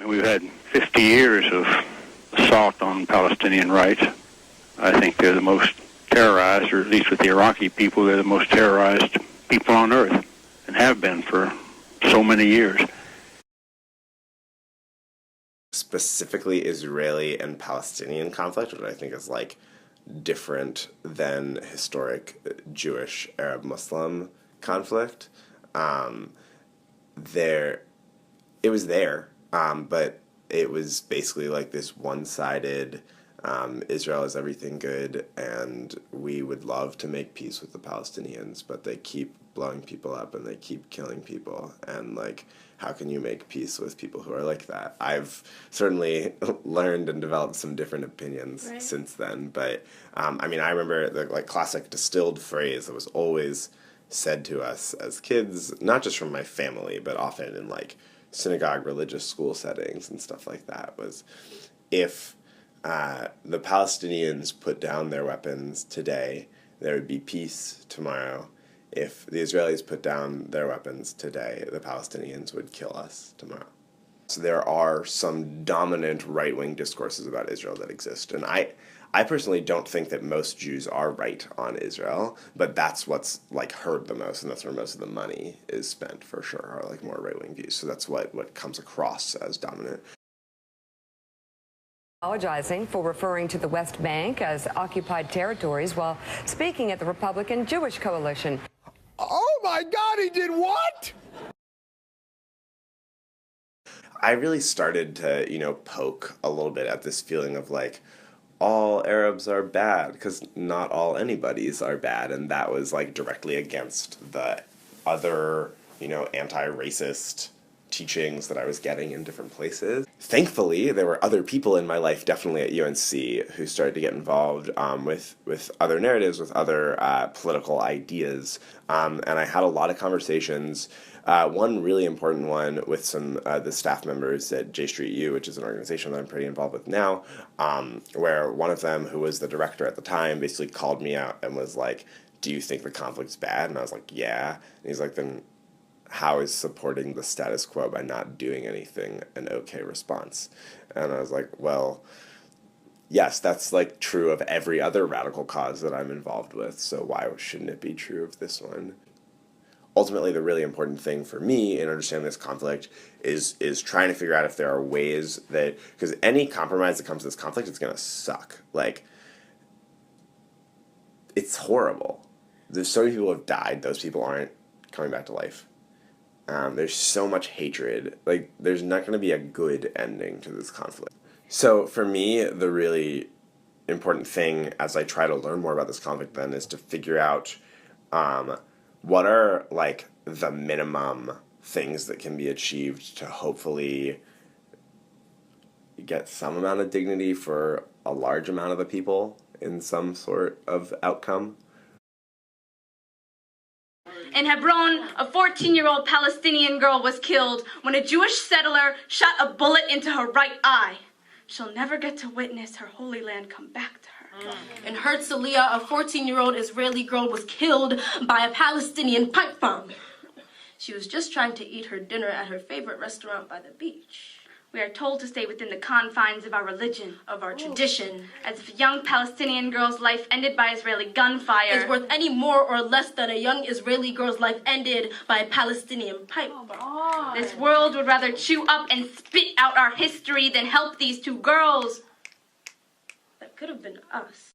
We've had 50 years of assault on Palestinian rights. I think they're the most terrorized, or at least with the Iraqi people, they're the most terrorized people on earth, and have been for so many years. Specifically Israeli and Palestinian conflict, which I think is like different than historic Jewish Arab-Muslim conflict. It was there, but it was basically like this one-sided, Israel is everything good, and we would love to make peace with the Palestinians, but they keep blowing people up and they keep killing people, and like, how can you make peace with people who are like that? I've certainly learned and developed some different opinions since then, but I mean, I remember the like classic distilled phrase that was always said to us as kids, not just from my family, but often in like synagogue religious school settings and stuff like that, was if the Palestinians put down their weapons today, there would be peace tomorrow. If the Israelis put down their weapons today, the Palestinians would kill us tomorrow. So there are some dominant right-wing discourses about Israel that exist, and I personally don't think that most Jews are right on Israel, but that's what's like heard the most, and that's where most of the money is spent for sure, are like more right-wing views. So that's what comes across as dominant. Apologizing for referring to the West Bank as occupied territories while speaking at the Republican Jewish Coalition. Oh my God, he did what? I really started to, poke a little bit at this feeling of like, all Arabs are bad, because not all anybody's are bad, and that was like directly against the other, anti-racist teachings that I was getting in different places. Thankfully, there were other people in my life, definitely at UNC, who started to get involved with other narratives, with other political ideas, and I had a lot of conversations. One really important one with some the staff members at J Street U, which is an organization that I'm pretty involved with now, where one of them, who was the director at the time, basically called me out and was like, "Do you think the conflict's bad?" And I was like, "Yeah." And he's like, "Then how is supporting the status quo by not doing anything an okay response?" And I was like, well, yes, that's like true of every other radical cause that I'm involved with, so why shouldn't it be true of this one? Ultimately, the really important thing for me in understanding this conflict is trying to figure out if there are ways that, because any compromise that comes to this conflict is going to suck. Like, it's horrible. There's so many people who have died, those people aren't coming back to life. There's so much hatred. Like, there's not going to be a good ending to this conflict. So for me, the really important thing as I try to learn more about this conflict then is to figure out what are like the minimum things that can be achieved to hopefully get some amount of dignity for a large amount of the people in some sort of outcome. In Hebron, a 14-year-old Palestinian girl was killed when a Jewish settler shot a bullet into her right eye. She'll never get to witness her Holy Land come back to her. In Herzliya, a 14-year-old Israeli girl was killed by a Palestinian pipe bomb. She was just trying to eat her dinner at her favorite restaurant by the beach. We are told to stay within the confines of our religion, of our tradition. As if a young Palestinian girl's life ended by Israeli gunfire is worth any more or less than a young Israeli girl's life ended by a Palestinian pipe bomb. This world would rather chew up and spit out our history than help these two girls. That could have been us.